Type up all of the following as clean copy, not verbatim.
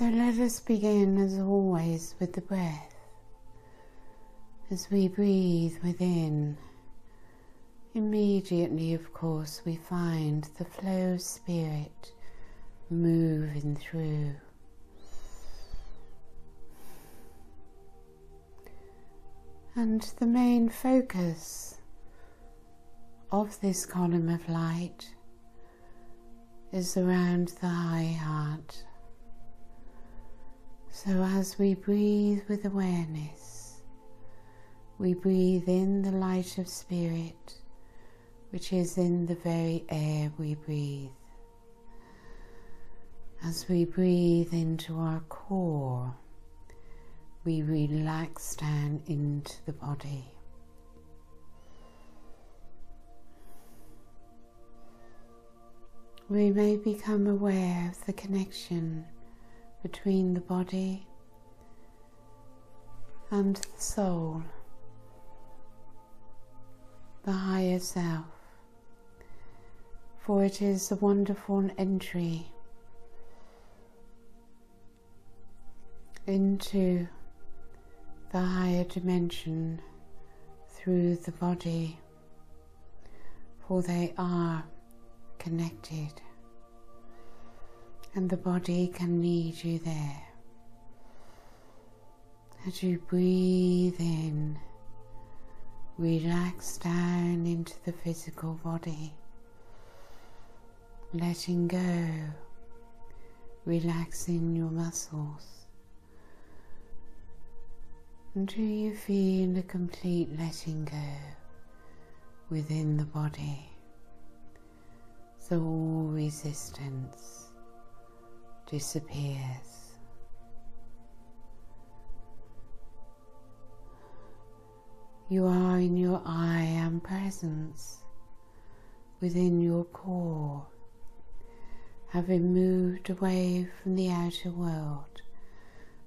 So let us begin as always with the breath. As we breathe within, immediately of course we find the flow of spirit moving through. And the main focus of this column of light is around the high heart. So as we breathe with awareness, we breathe in the light of spirit, which is in the very air we breathe. As we breathe into our core, we relax down into the body. We may become aware of the connection between the body and the soul, the higher self, for it is a wonderful entry into the higher dimension through the body, for they are connected, and the body can lead you there. As you breathe in, relax down into the physical body, letting go, relaxing your muscles, until you feel a complete letting go within the body, so all resistance disappears. You are in your I am presence within your core, having moved away from the outer world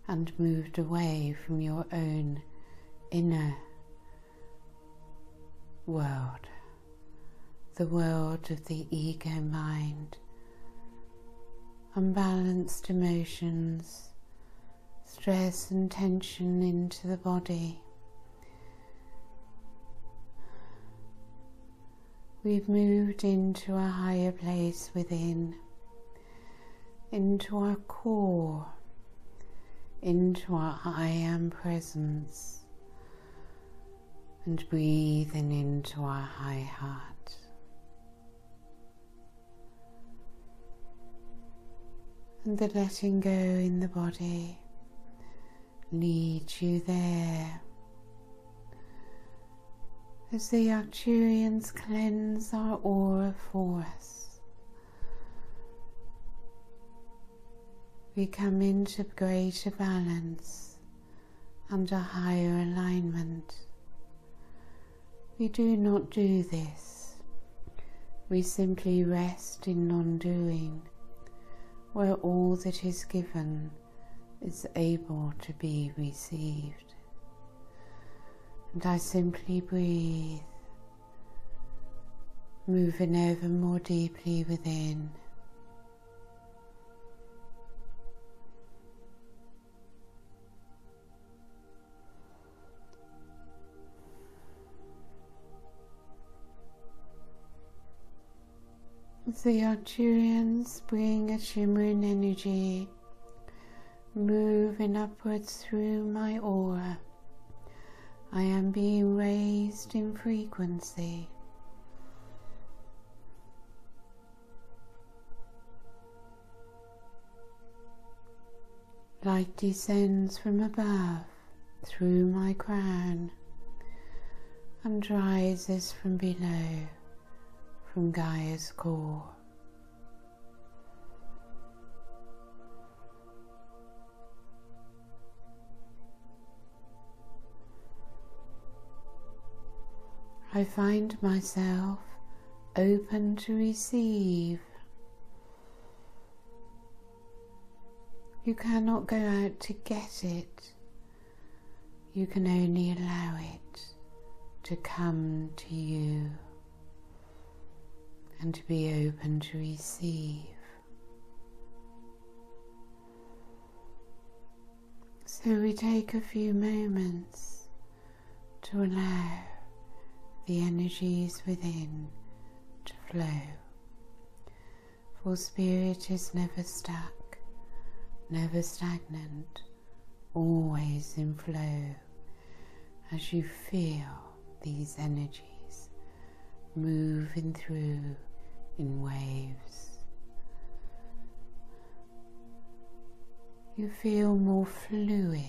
and moved away from your own inner world, the world of the ego mind, unbalanced emotions, stress and tension into the body. We've moved into a higher place within, into our core, into our I am presence, and breathing into our high heart. And the letting go in the body leads you there. As the Arcturians cleanse our aura for us, we come into greater balance and a higher alignment. We do not do this. We simply rest in non-doing, where all that is given is able to be received. And I simply breathe, moving ever more deeply within. The Arcturians bring a shimmering energy moving upwards through my aura. I am being raised in frequency. Light descends from above through my crown and rises from below, from Gaia's core. I find myself open to receive. You cannot go out to get it. You can only allow it to come to you and to be open to receive. So we take a few moments to allow the energies within to flow, for spirit is never stuck, never stagnant, always in flow, as you feel these energies moving through in waves. You feel more fluid.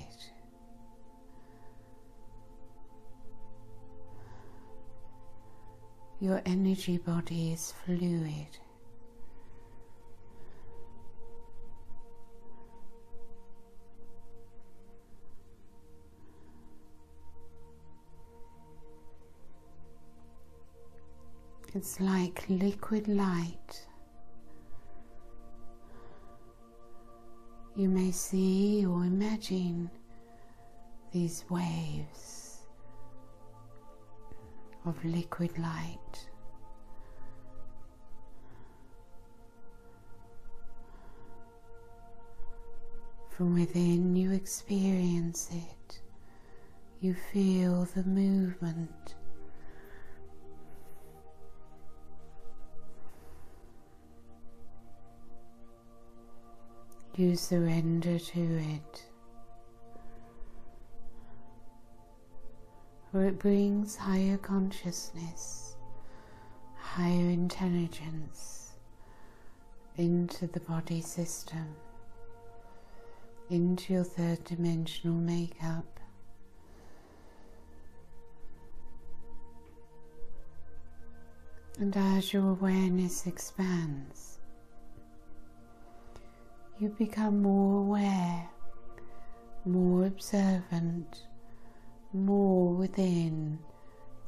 Your energy body is fluid. It's like liquid light. You may see or imagine these waves of liquid light. From within you experience it. You feel the movement. You surrender to it, for it brings higher consciousness, higher intelligence into the body system, into your third dimensional makeup. And as your awareness expands, you become more aware, more observant, more within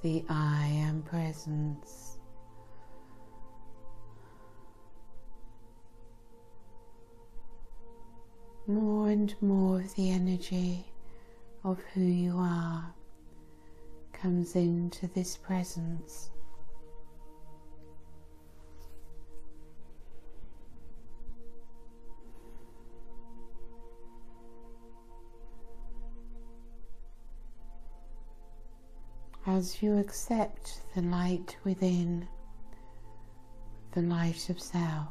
the I am presence. More and more of the energy of who you are comes into this presence. As you accept the light within, the light of self,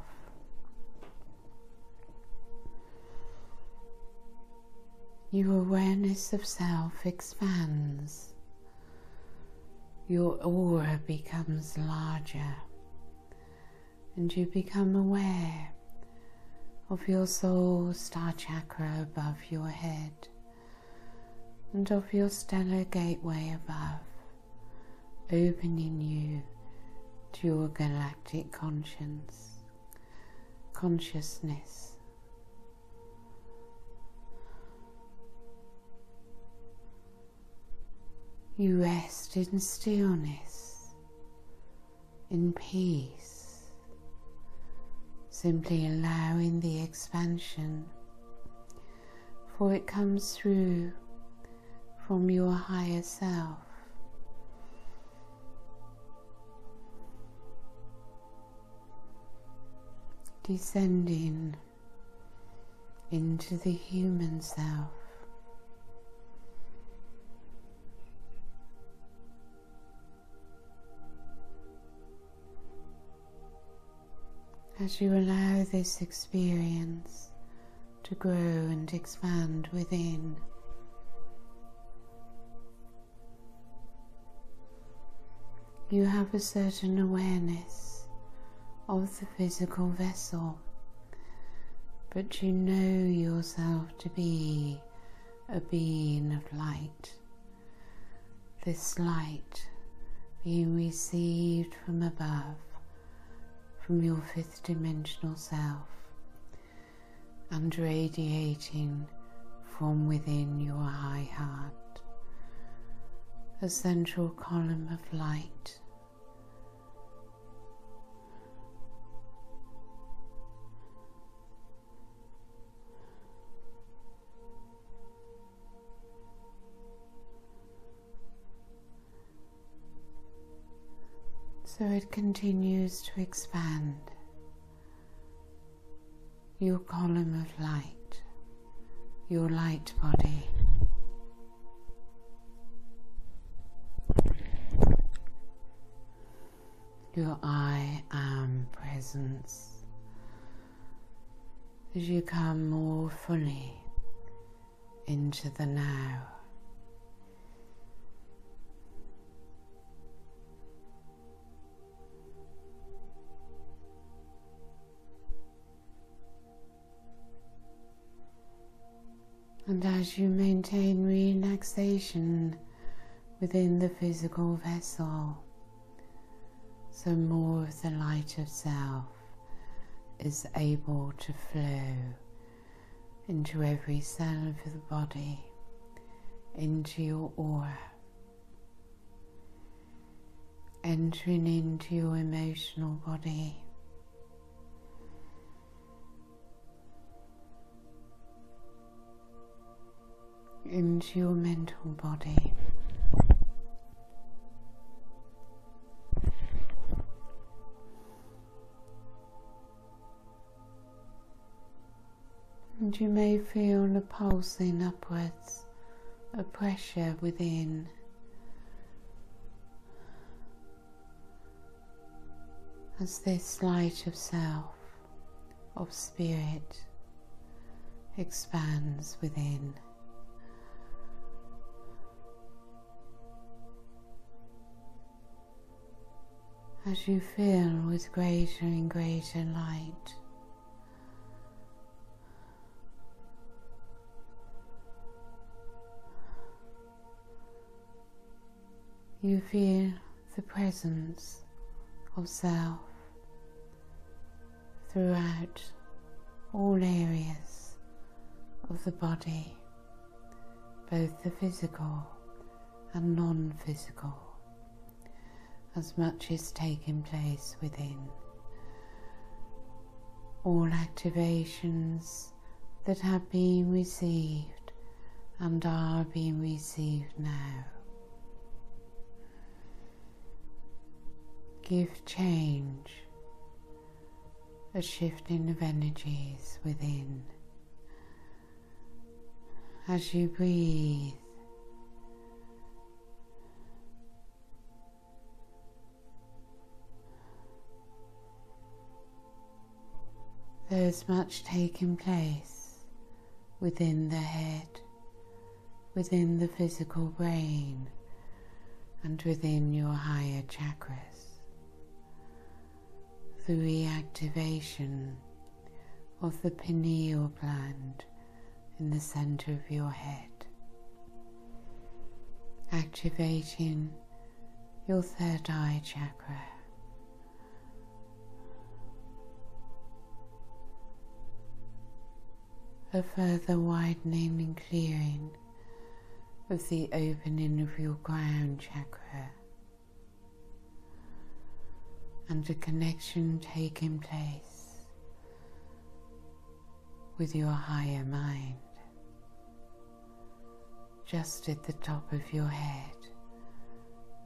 your awareness of self expands, your aura becomes larger, and you become aware of your soul star chakra above your head, and of your stellar gateway above, opening you to your galactic consciousness. You rest in stillness, in peace, simply allowing the expansion, for it comes through from your higher self. Descending into the human self. As you allow this experience to grow and expand within, you have a certain awareness of the physical vessel, but you know yourself to be a being of light, this light being received from above, from your fifth dimensional self, and radiating from within your high heart, a central column of light. So it continues to expand, your column of light, your light body. Your I am presence as you come more fully into the now. And as you maintain relaxation within the physical vessel, so more of the light of self is able to flow into every cell of the body, into your aura, entering into your emotional body, into your mental body, and you may feel a pulsing upwards, a pressure within, as this light of self, of spirit, expands within. As you fill with greater and greater light, you feel the presence of self throughout all areas of the body, both the physical and non-physical, as much is taking place within. All activations that have been received and are being received now give change, a shifting of energies within. As you breathe, there's much taking place within the head, within the physical brain, and within your higher chakras. The reactivation of the pineal gland in the center of your head, activating your third eye chakra, a further widening and clearing of the opening of your crown chakra, and a connection taking place with your higher mind, just at the top of your head,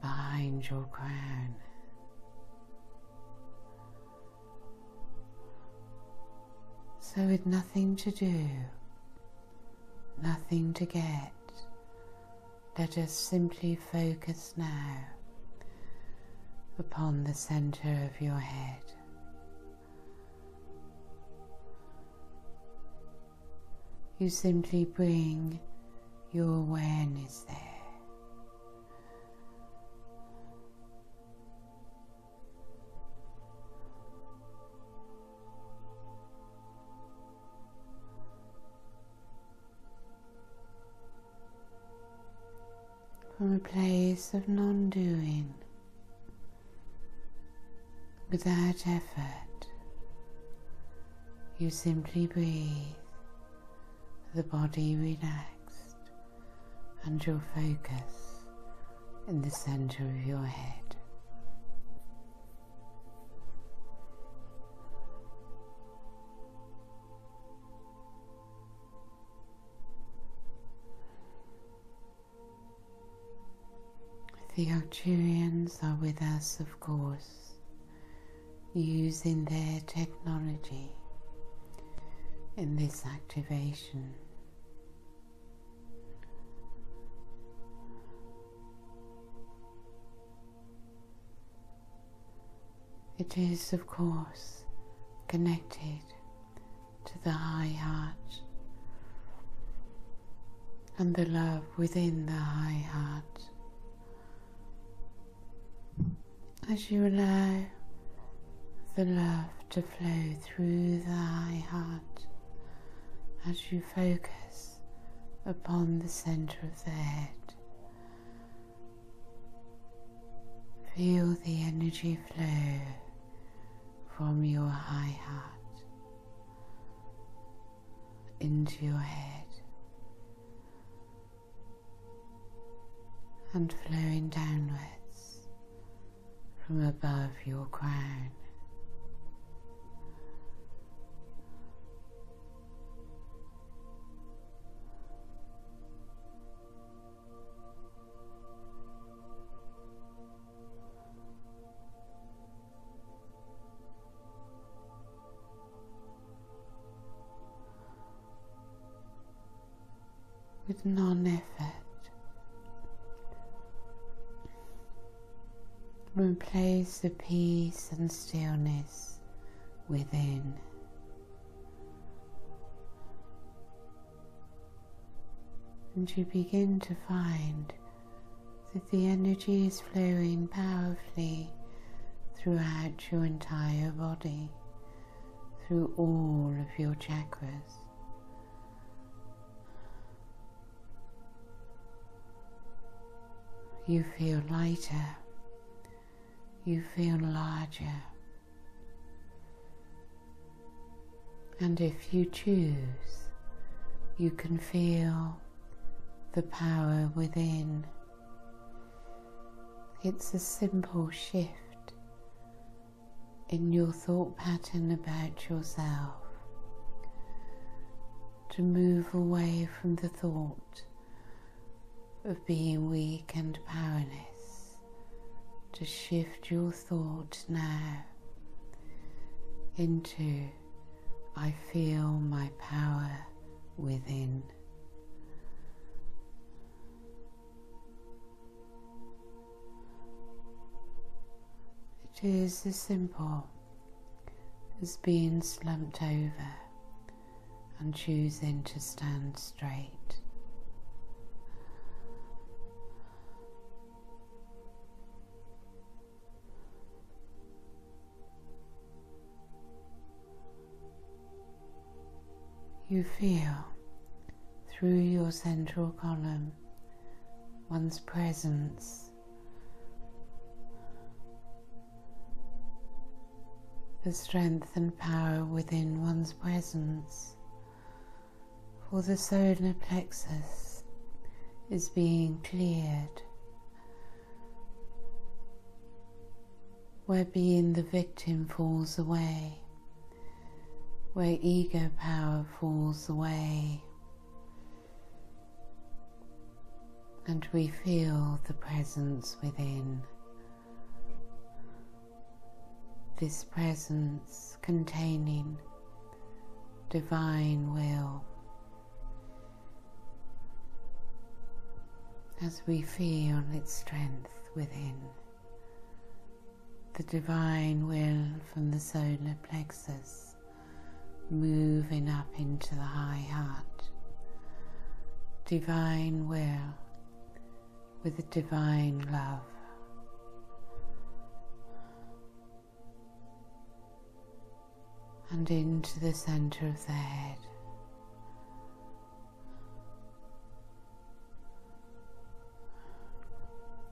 behind your crown. So with nothing to do, nothing to get, let us simply focus now upon the center of your head. You simply bring your awareness there. From a place of non-doing, without effort, you simply breathe, the body relaxed, and your focus in the center of your head. The Arcturians are with us, of course, using their technology in this activation. It is, of course, connected to the high heart and the love within the high heart. As you allow the love to flow through the high heart, as you focus upon the center of the head, feel the energy flow from your high heart into your head and flowing downwards from above your crown. With non-effort, replace the peace and stillness within. And you begin to find that the energy is flowing powerfully throughout your entire body, through all of your chakras. You feel lighter, you feel larger, and if you choose, you can feel the power within. It's a simple shift in your thought pattern about yourself, to move away from the thought of being weak and powerless, to shift your thought now into I feel my power within. It is as simple as being slumped over and choosing to stand straight. You feel through your central column one's presence, the strength and power within one's presence, for the solar plexus is being cleared, where being the victim falls away, where ego power falls away, and we feel the presence within. This presence containing divine will. As we feel its strength within, the divine will from the solar plexus moving up into the high heart, divine will with a divine love. And into the center of the head.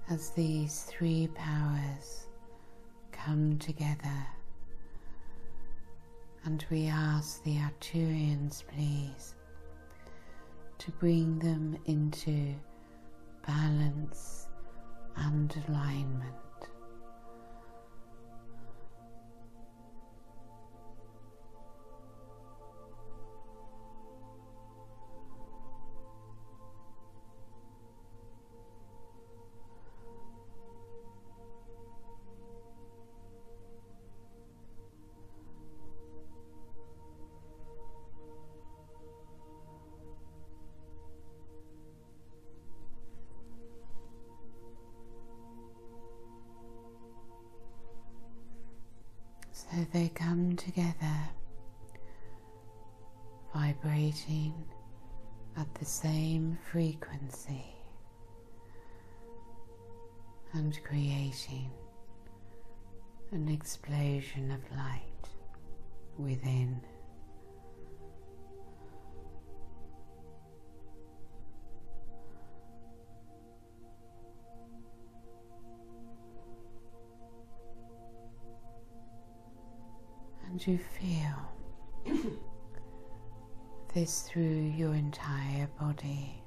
As these three powers come together, and we ask the Arcturians, please, to bring them into balance and alignment. So they come together, vibrating at the same frequency and creating an explosion of light within. And you feel this through your entire body.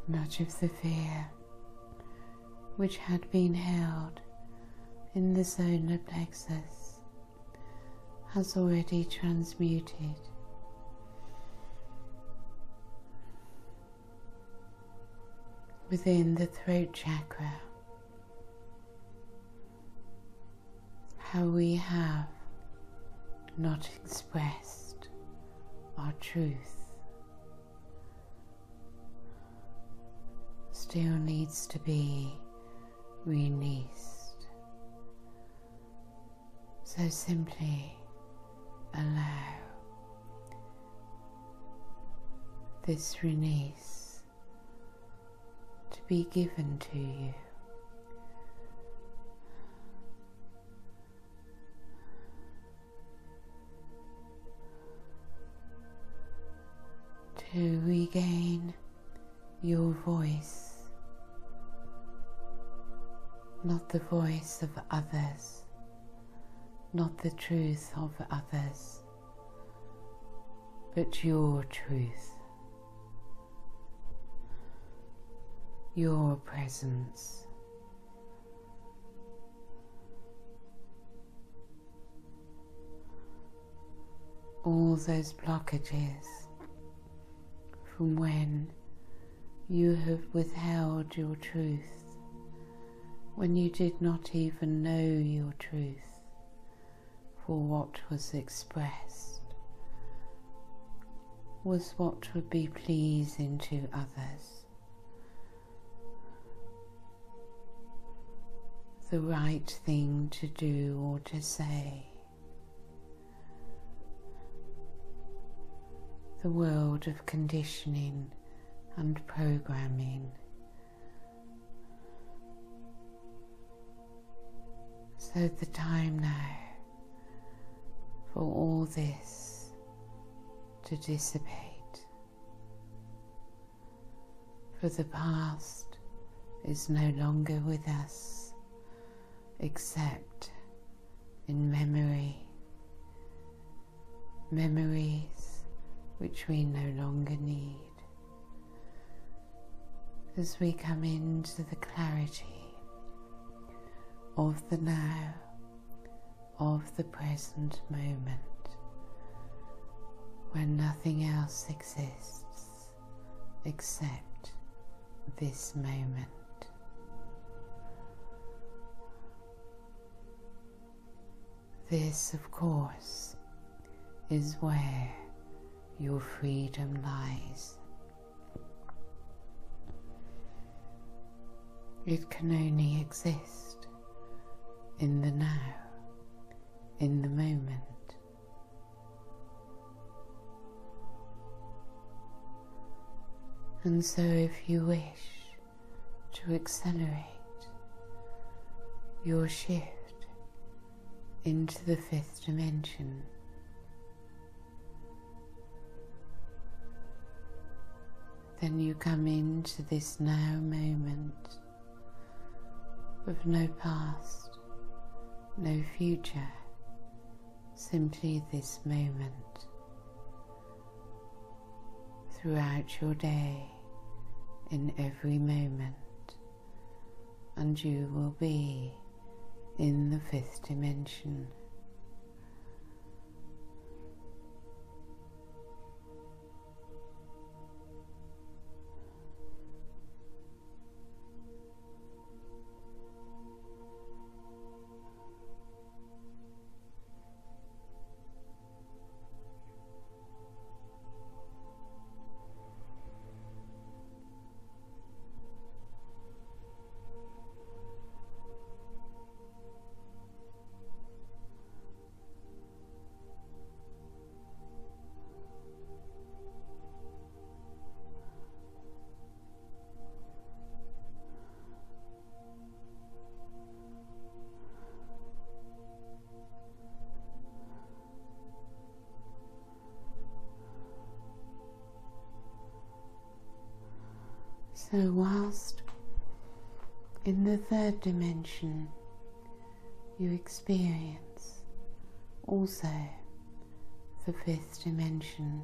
Much of the fear which had been held in the solar plexus has already transmuted within the throat chakra. How we have not expressed our truth still needs to be released. So simply allow this release to be given to you. To regain your voice, not the voice of others, not the truth of others, but your truth, your presence. All those blockages from when you have withheld your truth, when you did not even know your truth for what was expressed, was what would be pleasing to others, the right thing to do or to say. The world of conditioning and programming. So the time now for all this to dissipate, for the past is no longer with us except in memory, memories which we no longer need, as we come into the clarity of the now, of the present moment, when nothing else exists except this moment. This, of course, is where your freedom lies. It can only exist in the now, in the moment. And so if you wish to accelerate your shift into the fifth dimension, then you come into this now moment of no past, no future, simply this moment. Throughout your day, in every moment, and you will be in the fifth dimension. So whilst in the third dimension you experience also the fifth dimension,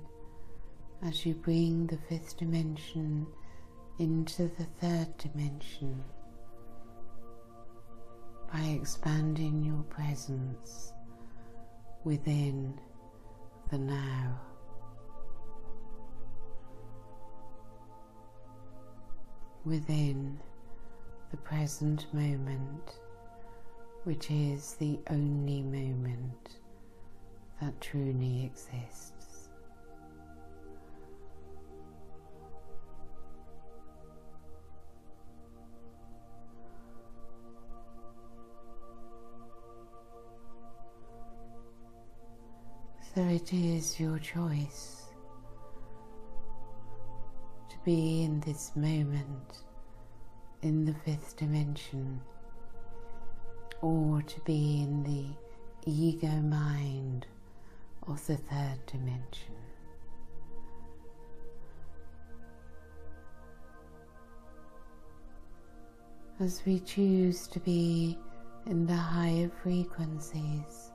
as you bring the fifth dimension into the third dimension by expanding your presence within the now. Within the present moment, which is the only moment that truly exists. So it is your choice to be in this moment in the fifth dimension, or to be in the ego mind of the third dimension. As we choose to be in the higher frequencies,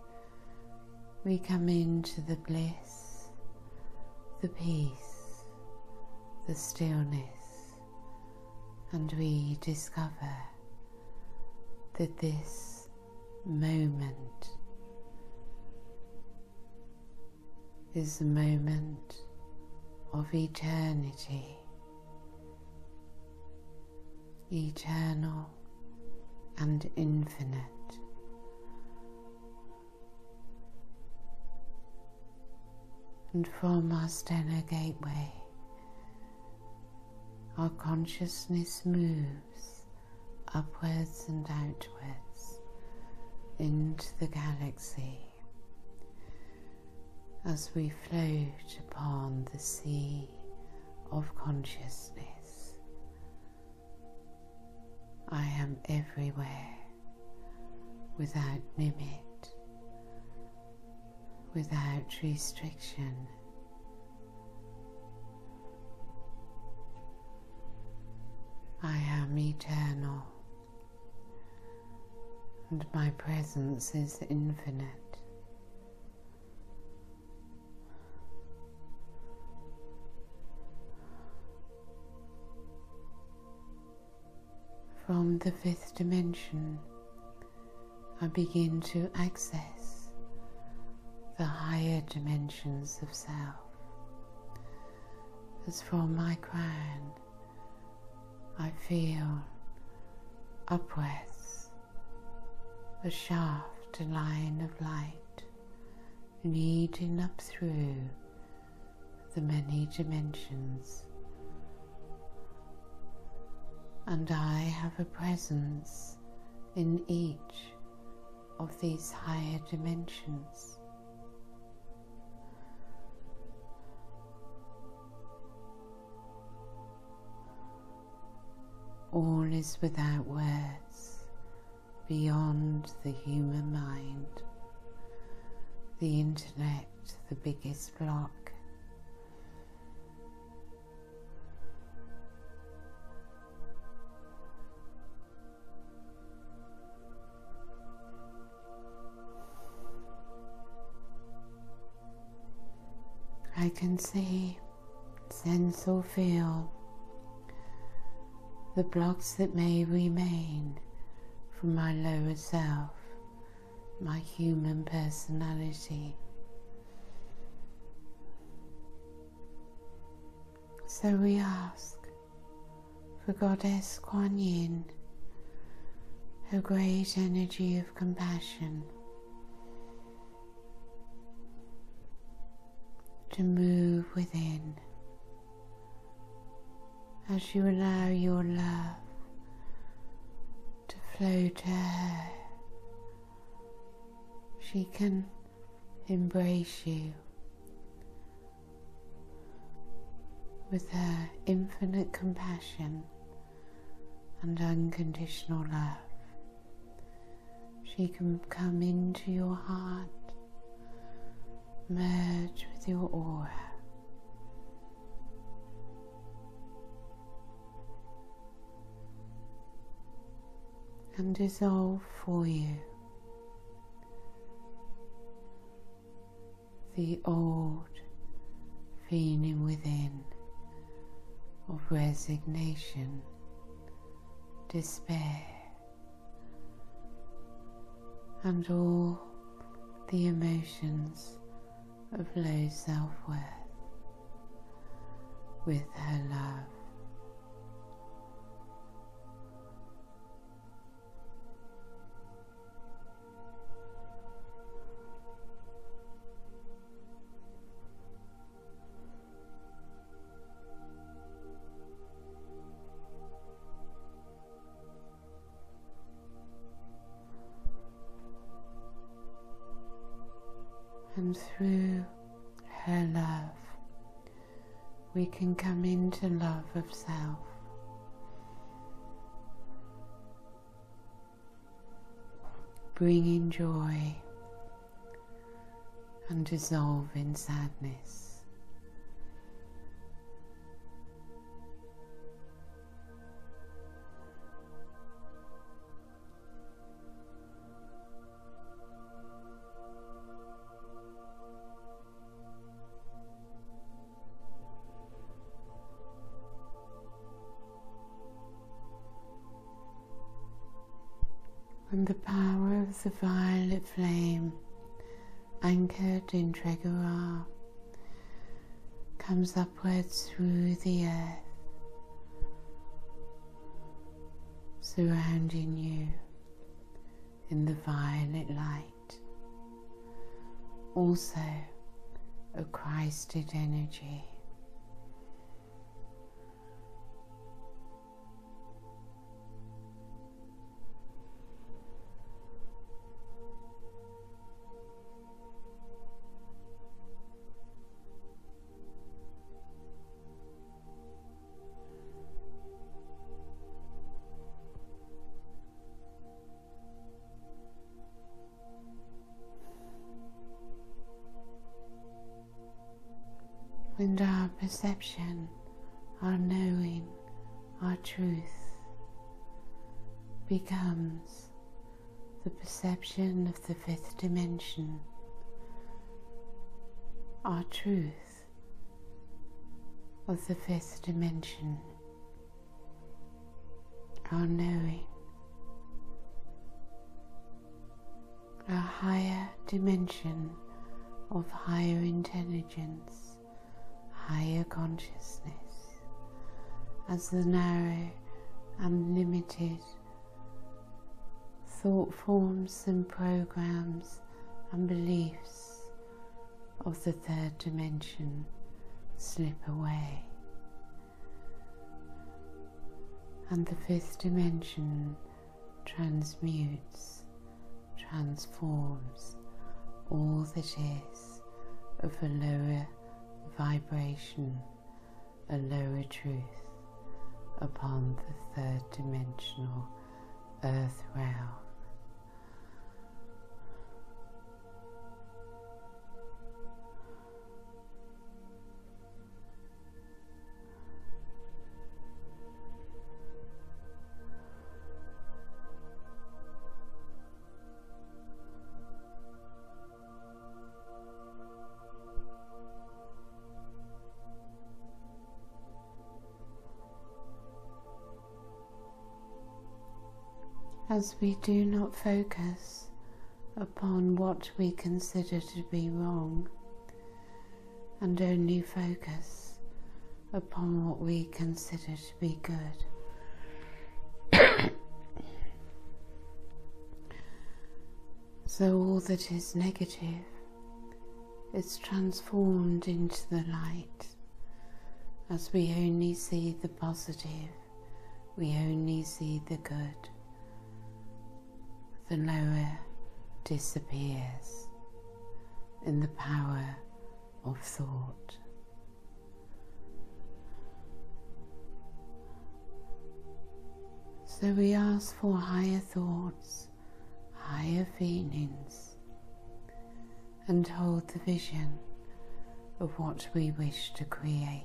we come into the bliss, the peace, the stillness, and we discover that this moment is the moment of eternity, eternal and infinite. And from our stellar gateway, our consciousness moves upwards and outwards into the galaxy as we float upon the sea of consciousness. I am everywhere, without limit, without restriction. I am eternal, and my presence is infinite. From the fifth dimension, I begin to access the higher dimensions of self, as from my crown I feel upwards a shaft, a line of light leading up through the many dimensions, and I have a presence in each of these higher dimensions. All is without words, beyond the human mind, the intellect, the biggest block. I can see, sense or feel the blocks that may remain from my lower self, my human personality. So we ask for Goddess Kuan Yin, her great energy of compassion, to move within as you allow your love to flow to her. She can embrace you with her infinite compassion and unconditional love. She can come into your heart, merge with your aura, can dissolve for you the old feeling within of resignation, despair, and all the emotions of low self-worth with her love. And through her love, we can come into love of self, bringing joy and dissolving sadness. When the power of the violet flame, anchored in Tregara, comes upwards through the earth, surrounding you in the violet light, also a Christed energy. When our perception, our knowing, our truth becomes the perception of the fifth dimension, our truth of the fifth dimension, our knowing, a higher dimension of higher intelligence, higher consciousness, as the narrow and limited thought forms and programs and beliefs of the third dimension slip away, and the fifth dimension transmutes, transforms all that is of a lower vibration, a lower truth upon the third dimensional earth realm. As we do not focus upon what we consider to be wrong, and only focus upon what we consider to be good. So all that is negative is transformed into the light, as we only see the positive, we only see the good. The lower disappears in the power of thought. So we ask for higher thoughts, higher feelings, and hold the vision of what we wish to create.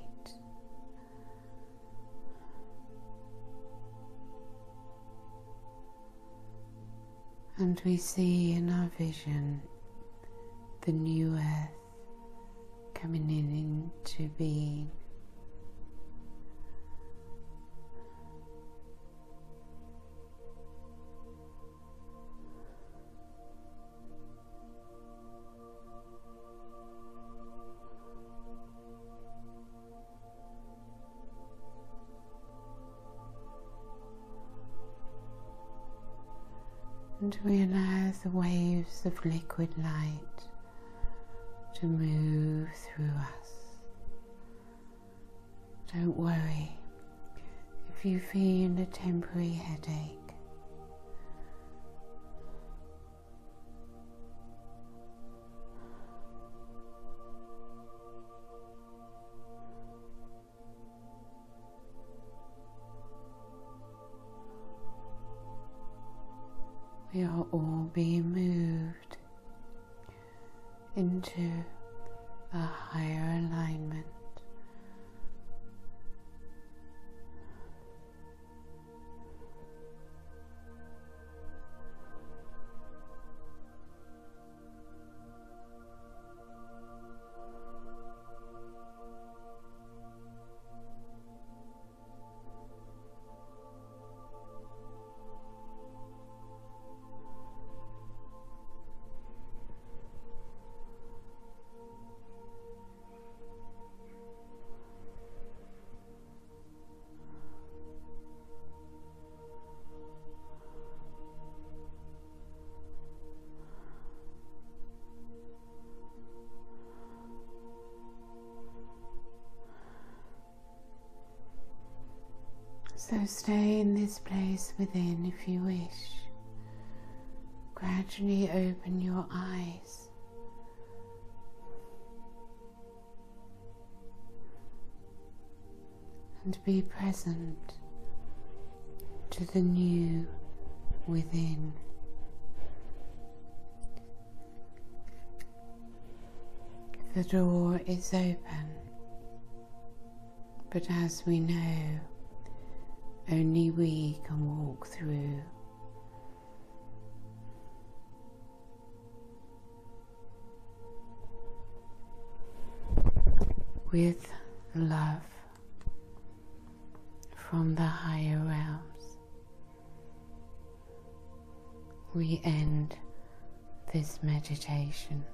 And we see in our vision the new earth coming into being. And we allow the waves of liquid light to move through us. Don't worry if you feel a temporary headache. We are all being moved into a higher alignment. So stay in this place within if you wish. Gradually open your eyes. And be present to the new within. The door is open, but as we know, only we can walk through. With love from the higher realms, we end this meditation.